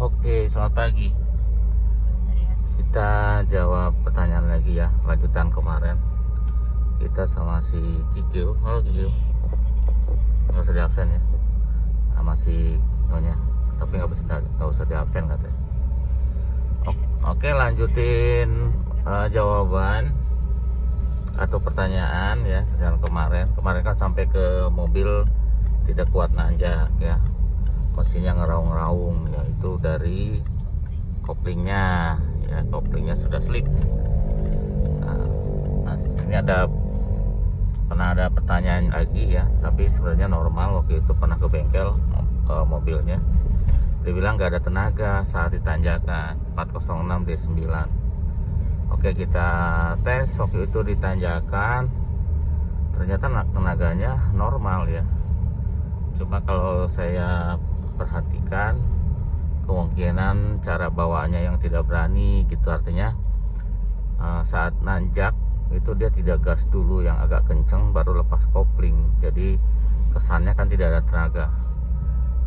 Oke, selamat pagi. Kita jawab pertanyaan lagi ya, lanjutan kemarin. Kita sama si Kikyo. Halo Kikyo. Nggak usah di absen ya. Sama si Nyonya. Tapi nggak usah di absen katanya. Oke, lanjutin jawaban atau pertanyaan ya yang kemarin. Kemarin kan sampai ke mobil tidak kuat nanjak ya. Mesinnya ngeraung-raung ya, itu dari koplingnya ya, koplingnya sudah slip. Nah, ini pernah ada pertanyaan lagi ya, tapi sebenarnya normal. Waktu itu pernah ke bengkel mobilnya, dia bilang nggak ada tenaga saat ditanjakan 406 D9. Oke, kita tes waktu itu ditanjakan, ternyata tenaganya normal ya. Cuma kalau saya perhatikan, kemungkinan cara bawaannya yang tidak berani gitu. Artinya saat nanjak itu dia tidak gas dulu yang agak kenceng, baru lepas kopling. Jadi kesannya kan tidak ada tenaga.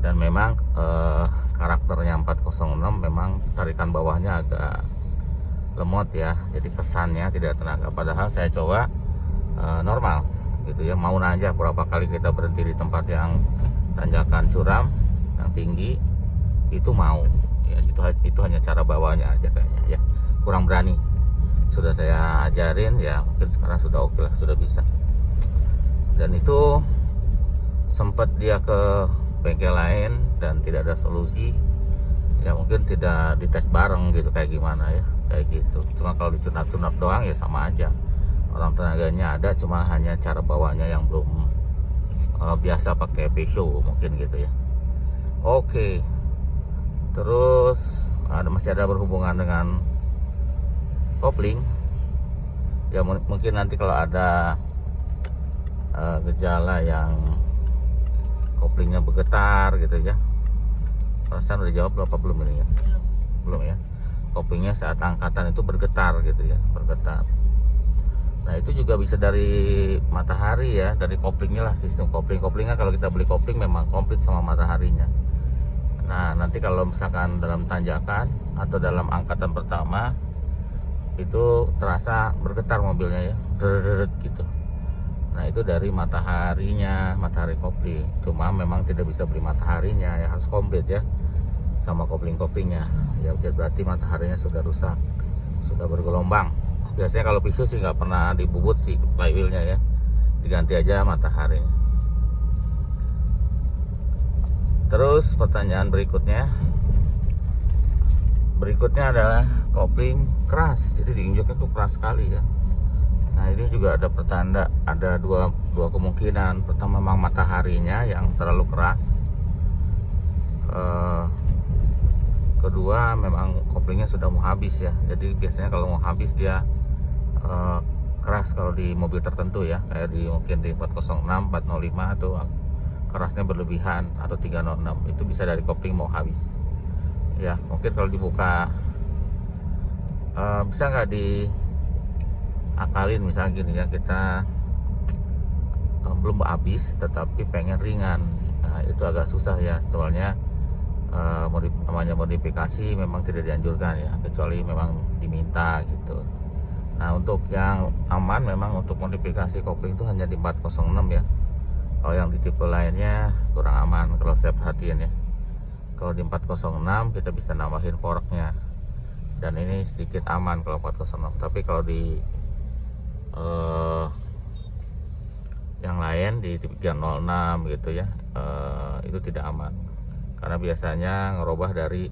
Dan memang karakternya 406 memang tarikan bawahnya agak lemot ya. Jadi kesannya tidak ada tenaga. Padahal saya coba normal gitu ya. Mau nanjak berapa kali kita berhenti di tempat yang tanjakan curam yang tinggi itu mau ya, itu hanya cara bawanya aja kayaknya ya, kurang berani. Sudah saya ajarin ya, mungkin sekarang sudah oke lah, sudah bisa. Dan itu sempat dia ke bengkel lain dan tidak ada solusi ya, mungkin tidak dites bareng gitu kayak gimana ya, kayak gitu. Cuma kalau ditunap-tunap doang ya sama aja, orang tenaganya ada, cuma hanya cara bawanya yang belum biasa pakai Peugeot mungkin gitu ya. Oke, terus masih ada berhubungan dengan kopling ya. Mungkin nanti kalau ada gejala yang koplingnya bergetar gitu ya. Perasaan udah jawab apa belum ini ya? Belum ya. Koplingnya saat angkatan itu bergetar gitu ya, bergetar. Nah itu juga bisa dari matahari ya, dari koplingnya lah, sistem koplingnya. Kalau kita beli kopling memang komplit sama mataharinya. Nah nanti kalau misalkan dalam tanjakan atau dalam angkatan pertama itu terasa bergetar mobilnya ya, deret gitu. Nah itu dari mataharinya, matahari kopling. Cuma memang tidak bisa beli mataharinya ya, harus komplit ya sama koplingnya ya. Berarti mataharinya sudah rusak, sudah bergelombang. Biasanya kalau Peugeot sih nggak pernah dibubut sih flywheelnya ya, diganti aja mataharinya. Terus pertanyaan berikutnya adalah kopling keras, jadi diinjaknya tuh keras sekali ya. Nah ini juga ada pertanda, ada dua kemungkinan. Pertama memang mataharinya yang terlalu keras, kedua memang koplingnya sudah mau habis ya. Jadi biasanya kalau mau habis dia keras kalau di mobil tertentu ya, kayak mungkin di 406, 405 atau kerasnya berlebihan, atau 306, itu bisa dari kopling mau habis ya. Mungkin kalau dibuka bisa nggak diakalin, misalnya gini ya, kita belum habis tetapi pengen ringan. Nah, itu agak susah ya, soalnya namanya modifikasi memang tidak dianjurkan ya, kecuali memang diminta gitu. Nah untuk yang aman memang untuk modifikasi kopling itu hanya di 406 ya. Kalau yang di tipe lainnya kurang aman kalau saya perhatiin ya. Kalau di 406 kita bisa nambahin poreknya, dan ini sedikit aman kalau 406. Tapi kalau di yang lain di tipe 306 gitu ya, itu tidak aman karena biasanya ngerubah dari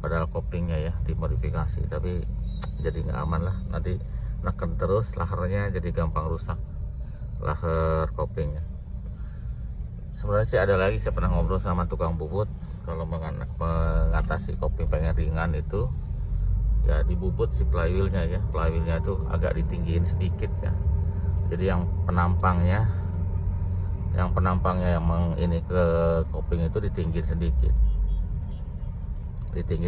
pedal koplingnya ya, dimodifikasi. Tapi jadi nggak aman lah, nanti neken terus lahernya, jadi gampang rusak laher koplingnya. Sebenarnya sih ada lagi, saya pernah ngobrol sama tukang bubut, kalau mengatasi kopling pengen ringan itu ya dibubut si flywheelnya ya. Flywheelnya itu agak ditinggiin sedikit ya, jadi yang penampangnya yang ini ke kopling itu ditinggiin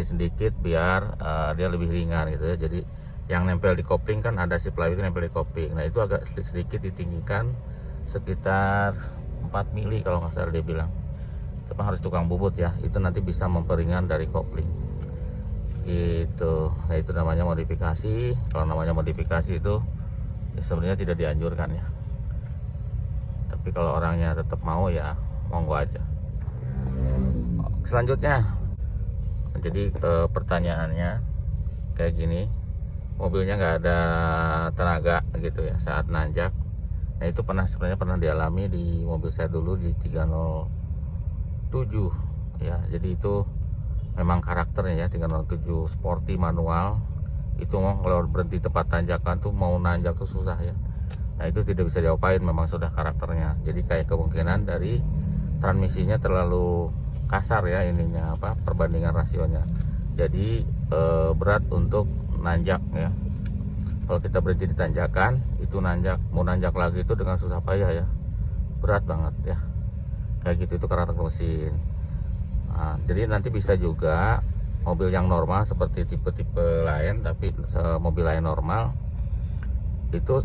sedikit biar dia lebih ringan gitu ya. Jadi yang nempel di kopling kan ada si flywheel nempel di kopling. Nah itu agak sedikit ditinggikan sekitar 4 mili kalau nggak salah dia bilang. tapi harus tukang bubut ya, itu nanti bisa memperingan dari kopling gitu. Nah itu namanya modifikasi. Kalau namanya modifikasi itu ya sebenarnya tidak dianjurkan ya, tapi kalau orangnya tetap mau ya monggo aja. Selanjutnya, jadi pertanyaannya kayak gini, mobilnya nggak ada tenaga gitu ya saat nanjak. Nah itu sebenarnya pernah dialami di mobil saya dulu di 307 ya. Jadi itu memang karakternya ya, 307 sporty manual itu kalau berhenti tepat tanjakan tuh mau nanjak tuh susah ya. Nah itu tidak bisa diapain, memang sudah karakternya. Jadi kayak kemungkinan dari transmisinya terlalu kasar ya ininya perbandingan rasionya. Jadi berat untuk nanjak ya. Kalau kita berhenti di tanjakan itu mau nanjak lagi itu dengan susah payah ya, berat banget ya. Kayak gitu, itu karakter mesin. Nah, jadi nanti bisa juga mobil yang normal seperti tipe-tipe lain, tapi mobil lain normal itu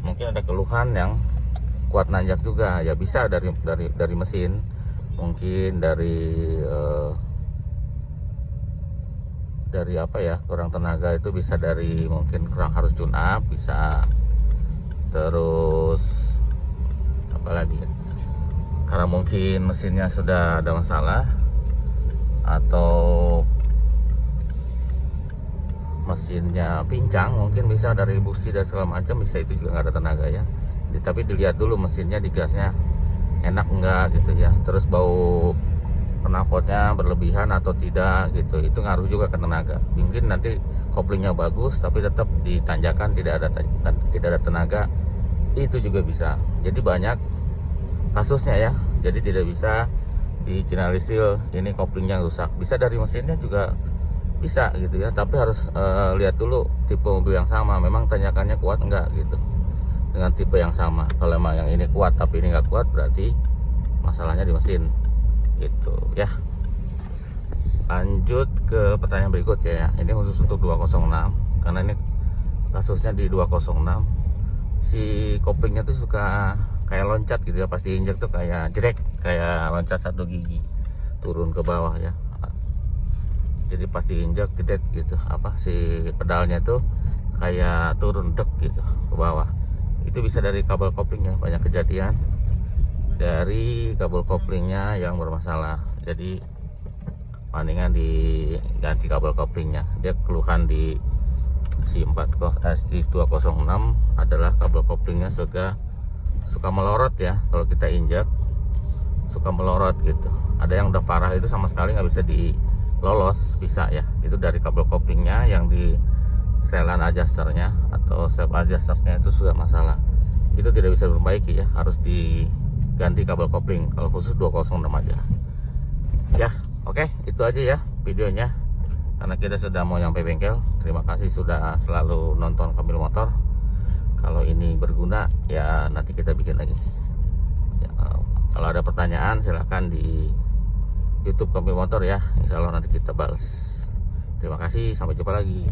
mungkin ada keluhan yang kuat nanjak juga ya, bisa dari mesin, mungkin dari apa ya, kurang tenaga, itu bisa dari mungkin kurang harus tune up, bisa terus apalagi ya, karena mungkin mesinnya sudah ada masalah, atau mesinnya pincang, mungkin bisa dari busi dan segala macam, bisa itu juga nggak ada tenaga ya. Tapi dilihat dulu mesinnya, digasnya enak enggak gitu ya, terus bau knalpotnya berlebihan atau tidak gitu, itu ngaruh juga ke tenaga. Mungkin nanti koplingnya bagus tapi tetap ditanjakan tidak ada tenaga, itu juga bisa. Jadi banyak kasusnya ya, jadi tidak bisa digeneralisir ini koplingnya rusak. Bisa dari mesinnya juga bisa gitu ya, tapi harus lihat dulu tipe mobil yang sama, memang tanjakannya kuat enggak gitu dengan tipe yang sama. Kalau memang yang ini kuat tapi ini enggak kuat, berarti masalahnya di mesin gitu ya. Lanjut ke pertanyaan berikutnya ya. Ini khusus untuk 206, karena ini kasusnya di 206 si koplingnya tuh suka kayak loncat gitu ya, pas diinjak tuh kayak jerek, kayak loncat satu gigi turun ke bawah ya. Jadi pas diinjak jedet gitu, si pedalnya tuh kayak turun dek gitu ke bawah. Itu bisa dari kabel koplingnya, banyak kejadian dari kabel koplingnya yang bermasalah. Jadi mendingan diganti kabel koplingnya. Dia keluhan di si 206 adalah kabel koplingnya suka melorot ya, kalau kita injak suka melorot gitu. Ada yang udah parah itu sama sekali nggak bisa dilolos, bisa ya, itu dari kabel koplingnya yang di setelan adjusternya atau step adjusternya itu sudah masalah. Itu tidak bisa diperbaiki ya, harus diganti kabel kopling kalau khusus 206 aja ya. Oke, itu aja ya videonya, karena kita sudah mau nyampe bengkel. Terima kasih sudah selalu nonton Kambil Motor. Kalau ini berguna ya nanti kita bikin lagi ya. Kalau ada pertanyaan silahkan di YouTube Kambil Motor ya, insya Allah nanti kita balas. Terima kasih, sampai jumpa lagi.